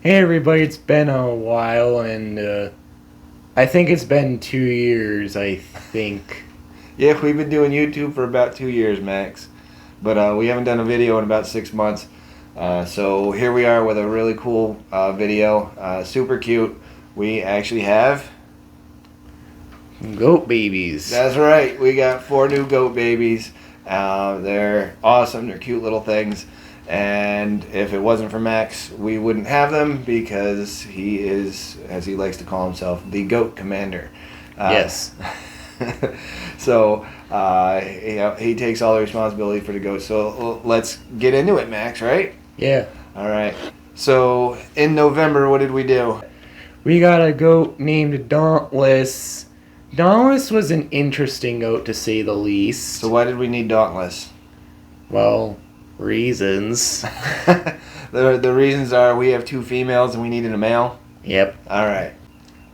Hey everybody, it's been a while, and I think it's been 2 years, I think. Yeah, we've been doing YouTube for about 2 years, Max. But we haven't done a video in about 6 months. So here we are with a really cool video. Super cute. We actually have... Goat babies. That's right. We got 4 new goat babies. They're awesome. They're cute little things. And if it wasn't for Max, we wouldn't have them because he is, as he likes to call himself, the goat commander. Yes. So he takes all the responsibility for the goats. So let's get into it, Max, right? Yeah. All right. So in November, what did we do? We got a goat named Dauntless. Dauntless was an interesting goat, to say the least. So why did we need Dauntless? Well, reasons. The reasons are we have 2 females and we needed a male. Yep. All right.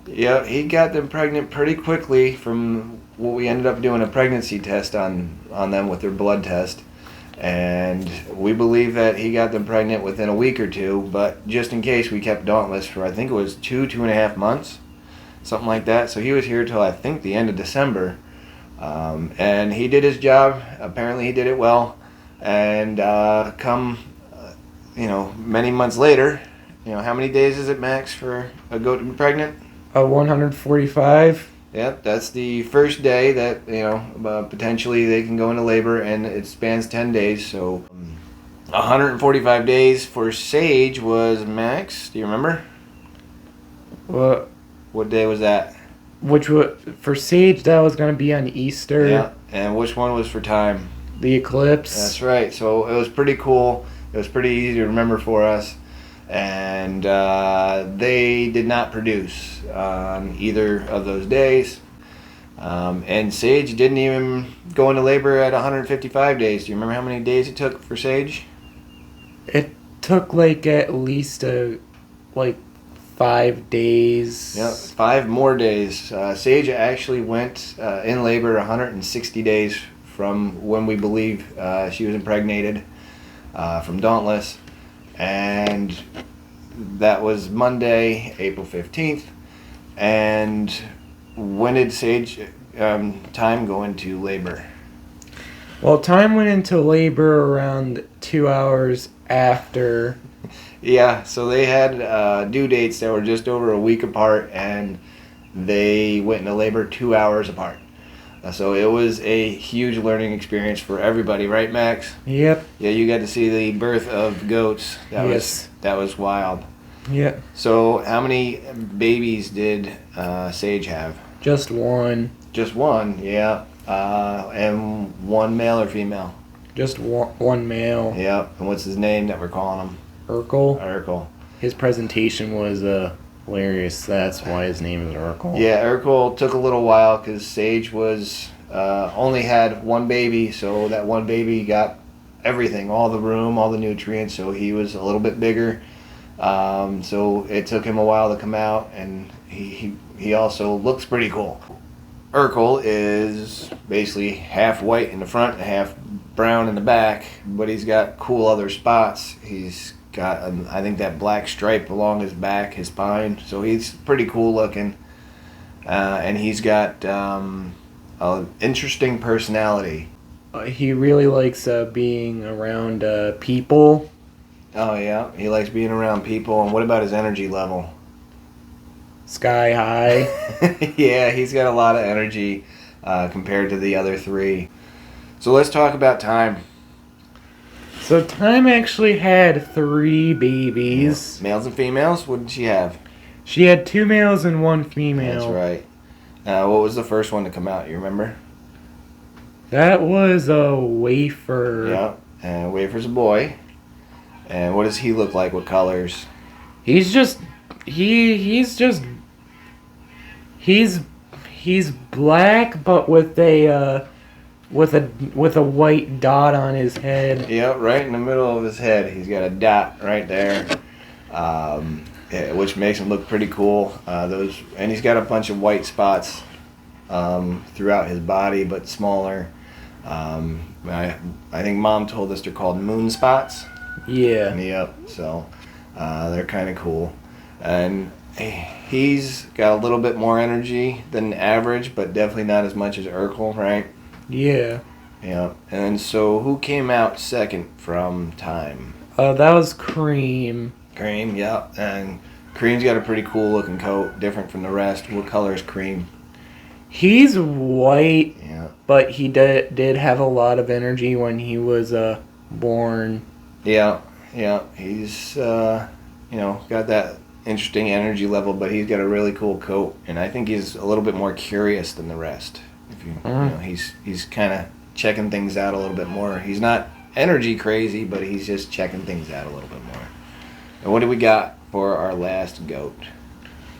Yep, he got them pregnant pretty quickly from what we ended up doing a pregnancy test on them with their blood test. And we believe that he got them pregnant within a week or 2, but just in case we kept Dauntless for I think it was 2.5 months, something like that. So he was here till I think the end of December. And he did his job. Apparently he did it well. And many months later, how many days is it, Max, for a goat to be pregnant? 145. Yep, that's the first day that, potentially they can go into labor, and it spans 10 days. So 145 days for Sage was, Max, do you remember? What day was that? For Sage, that was going to be on Easter. Yeah, and which one was for Thyme? The eclipse. That's right. So it was pretty cool. It was pretty easy to remember for us. And they did not produce on either of those days. And Sage didn't even go into labor at 155 days. Do you remember how many days it took for Sage? It took at least 5 days. Yeah, 5 more days. Sage actually went in labor 160 days from when we believe she was impregnated from Dauntless. And that was Monday, April 15th. And when did Sage Thyme go into labor? Well, Thyme went into labor around 2 hours after. Yeah, so they had due dates that were just over a week apart, and they went into labor 2 hours apart. So it was a huge learning experience for everybody, right, Max? Yep. Yeah, you got to see the birth of goats. Yes. That was wild. Yep. So how many babies did Sage have? Just one. Just one, yeah. And one male or female? Just one male. Yep. And what's his name that we're calling him? Urkel. Urkel. His presentation was hilarious. That's why his name is Urkel. Yeah, Urkel took a little while because Sage was only had one baby, so that one baby got everything, all the room, all the nutrients, so he was a little bit bigger. So it took him a while to come out, and he also looks pretty cool. Urkel is basically half white in the front and half brown in the back, but he's got cool other spots. He's got, I think, that black stripe along his back, his spine, so he's pretty cool looking. And he's got an interesting personality. He really likes being around people. Oh yeah, he likes being around people. And what about his energy level? Sky high. Yeah, he's got a lot of energy compared to the other 3. So let's talk about Thyme. So Thyme actually had 3 babies. Males and females? What did she have? She had 2 males and 1 female. That's right. What was the first one to come out? You remember? That was a wafer. Yeah, and Wafer's a boy. And what does he look like? What colors? He's black, but with a white dot on his head. Yeah, right in the middle of his head. He's got a dot right there, which makes him look pretty cool. And he's got a bunch of white spots throughout his body, but smaller. I think Mom told us they're called moon spots. Yeah. Yep. So They're kind of cool, and he's got a little bit more energy than average, but definitely not as much as Urkel, right? Yeah. Yeah. And so, who came out second from Thyme? That was Cream. Cream, yeah. And Cream's got a pretty cool looking coat, different from the rest. What color is Cream? He's white, Yeah. but he did have a lot of energy when he was born. Yeah, yeah. He's got that interesting energy level, but he's got a really cool coat, and I think he's a little bit more curious than the rest. If you know, he's kind of checking things out a little bit more. He's not energy crazy, but he's just checking things out a little bit more. And what do we got for our last goat?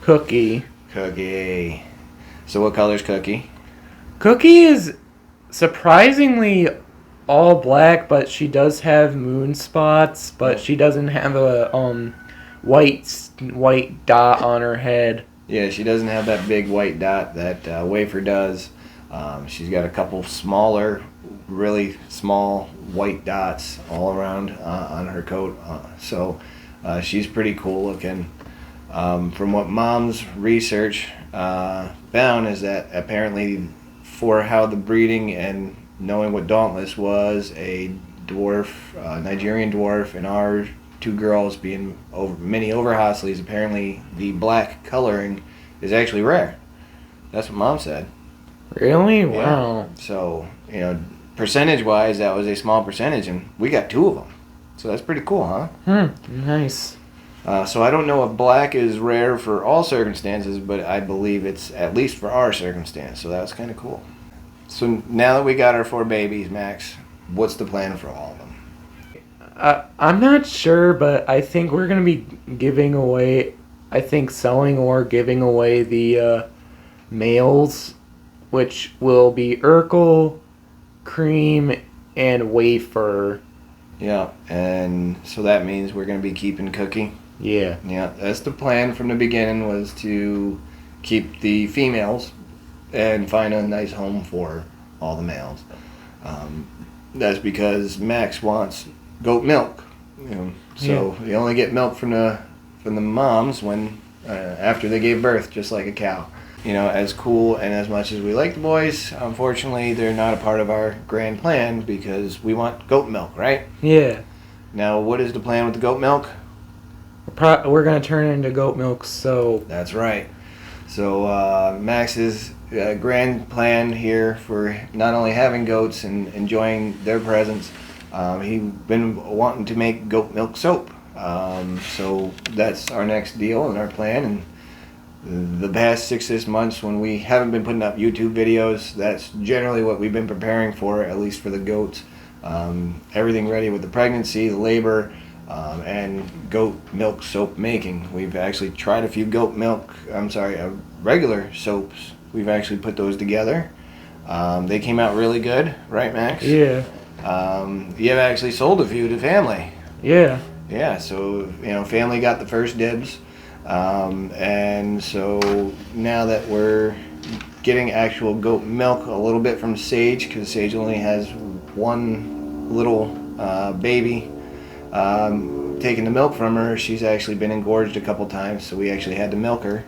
Cookie. Cookie. So what color's Cookie? Cookie is surprisingly all black, but she does have moon spots, but she doesn't have a white dot on her head. Yeah, she doesn't have that big white dot that Wafer does. She's got a couple smaller, really small white dots all around on her coat. So she's pretty cool looking. From what Mom's research found is that apparently for how the breeding and knowing what Dauntless was, a dwarf, Nigerian dwarf, and our two girls being mini Overhostleys, apparently the black coloring is actually rare. That's what Mom said. Really? Yeah. Wow. So, percentage-wise, that was a small percentage, and we got two of them. So that's pretty cool, huh? Nice. So I don't know if black is rare for all circumstances, but I believe it's at least for our circumstance. So that was kind of cool. So now that we got our 4 babies, Max, what's the plan for all of them? I'm not sure, but I think we're going to be giving away, selling or giving away the males, which will be Urkel, Cream, and Wafer. Yeah, and so that means we're going to be keeping Cookie. Yeah. Yeah, that's the plan from the beginning, was to keep the females and find a nice home for all the males. That's because Max wants goat milk. So you only get milk from the moms when after they gave birth, just like a cow. As cool and as much as we like the boys, unfortunately, they're not a part of our grand plan because we want goat milk, right? Yeah. Now, what is the plan with the goat milk? We're going to turn it into goat milk, so... That's right. So Max's grand plan here for not only having goats and enjoying their presence, he's been wanting to make goat milk soap. So that's our next deal and our plan. And the past 6 months when we haven't been putting up YouTube videos, that's generally what we've been preparing for, at least for the goats. Everything ready with the pregnancy, the labor, and goat milk soap making. We've actually tried a few regular soaps. We've actually put those together. They came out really good, right, Max? Yeah. You have actually sold a few to family. Yeah. Yeah, so, family got the first dibs. And so now that we're getting actual goat milk a little bit from Sage, because Sage only has one little baby, taking the milk from her, she's actually been engorged a couple times, so we actually had to milk her.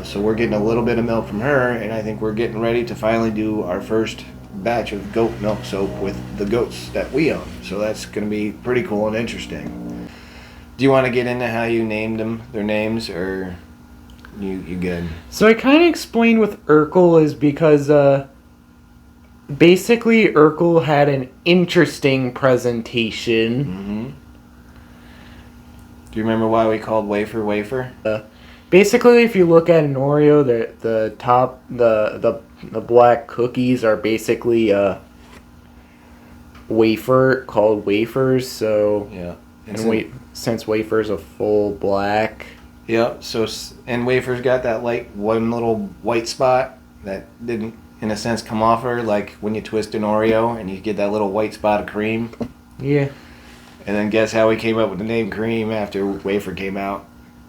So we're getting a little bit of milk from her, and I think we're getting ready to finally do our first batch of goat milk soap with the goats that we own. So that's going to be pretty cool and interesting. Do you want to get into how you named them, their names, or you good? So I kind of explained with Urkel is because basically Urkel had an interesting presentation. Mm-hmm. Do you remember why we called Wafer? Basically, if you look at an Oreo, the top, the black cookies are basically called wafers. So Yeah. since wafer's a full black. Yeah. So and Wafer's got that one little white spot that didn't, in a sense, come off her, like when you twist an Oreo and you get that little white spot of cream. Yeah. And then guess how we came up with the name Cream after Wafer came out?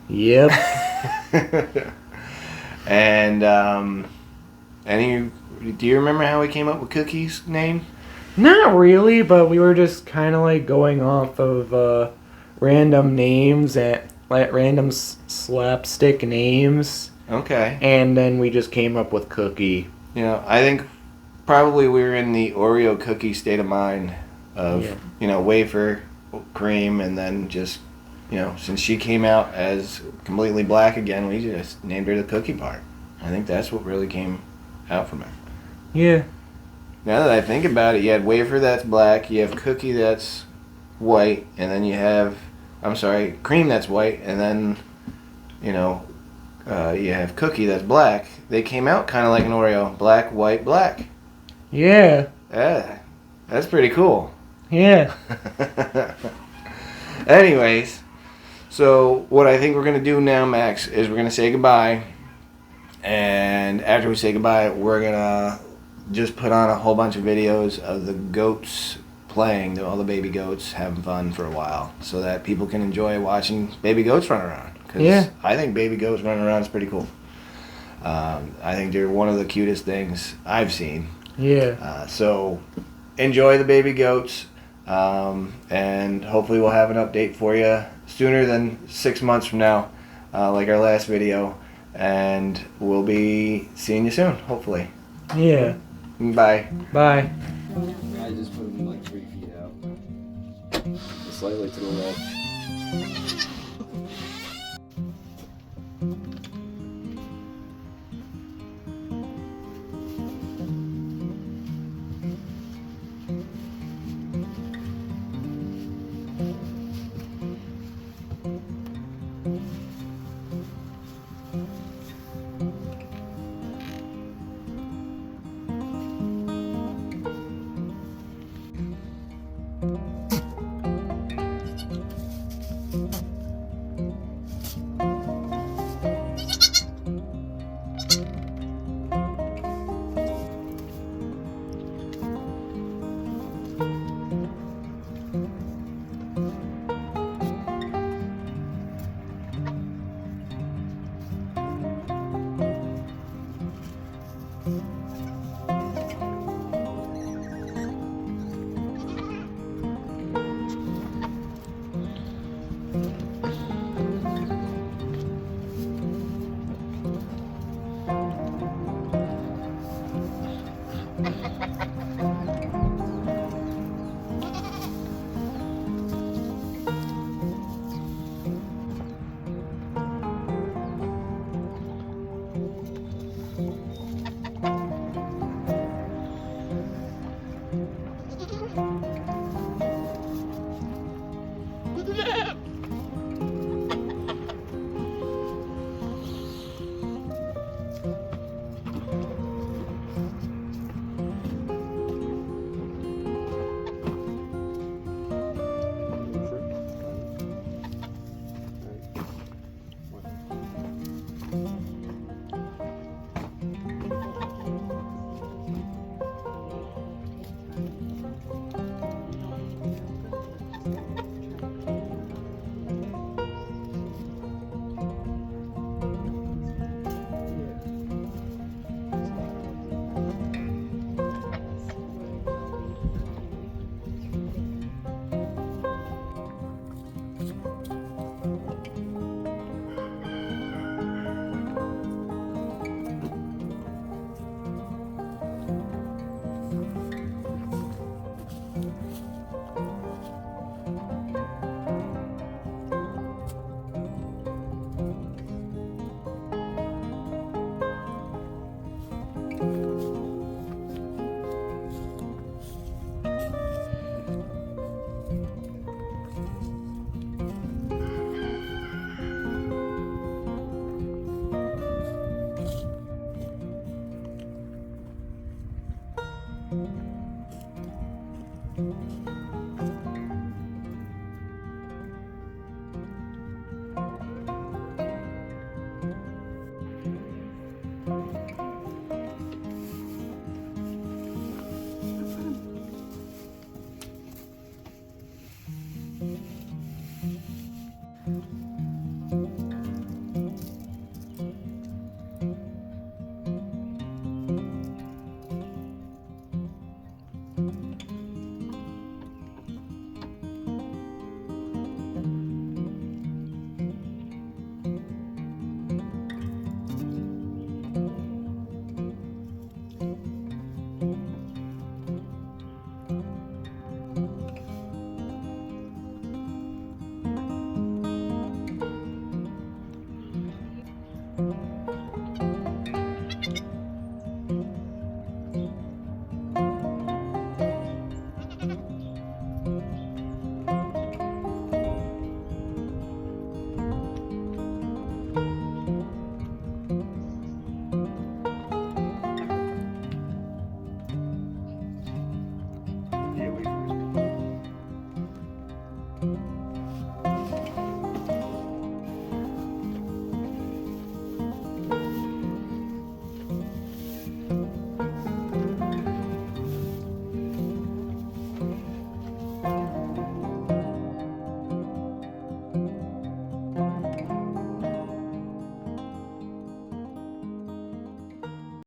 Yep. And do you remember how we came up with Cookie's name? Not really, but we were just kind of like going off of random names and like random slapstick names, Okay. and then we just came up with Cookie. You know, I think probably we were in the Oreo cookie state of mind of, Yeah. you know, wafer, cream, and then just, you know, since she came out as completely black again, we just named her the cookie part. I think that's what really came out from her. Yeah. Now that I think about it, you had wafer that's black, you have cookie that's white, and then you have, I'm sorry, cream that's white, and then, you know, you have cookie that's black. They came out kind of like an Oreo, black, white, black. Yeah. Yeah, that's pretty cool. Yeah. Anyways, so what I think we're going to do now, Max, is we're going to say goodbye. And after we say goodbye, we're going to just put on a whole bunch of videos of the goats playing, all the baby goats having fun for a while, so that people can enjoy watching baby goats run around. Because Yeah. I think baby goats running around is pretty cool. I think they're one of the cutest things I've seen. Yeah. So enjoy the baby goats, and hopefully we'll have an update for you sooner than 6 months from now, like our last video, and we'll be seeing you soon, hopefully. Yeah. Bye. Bye. I just put them like 3 feet out. Slightly to the left.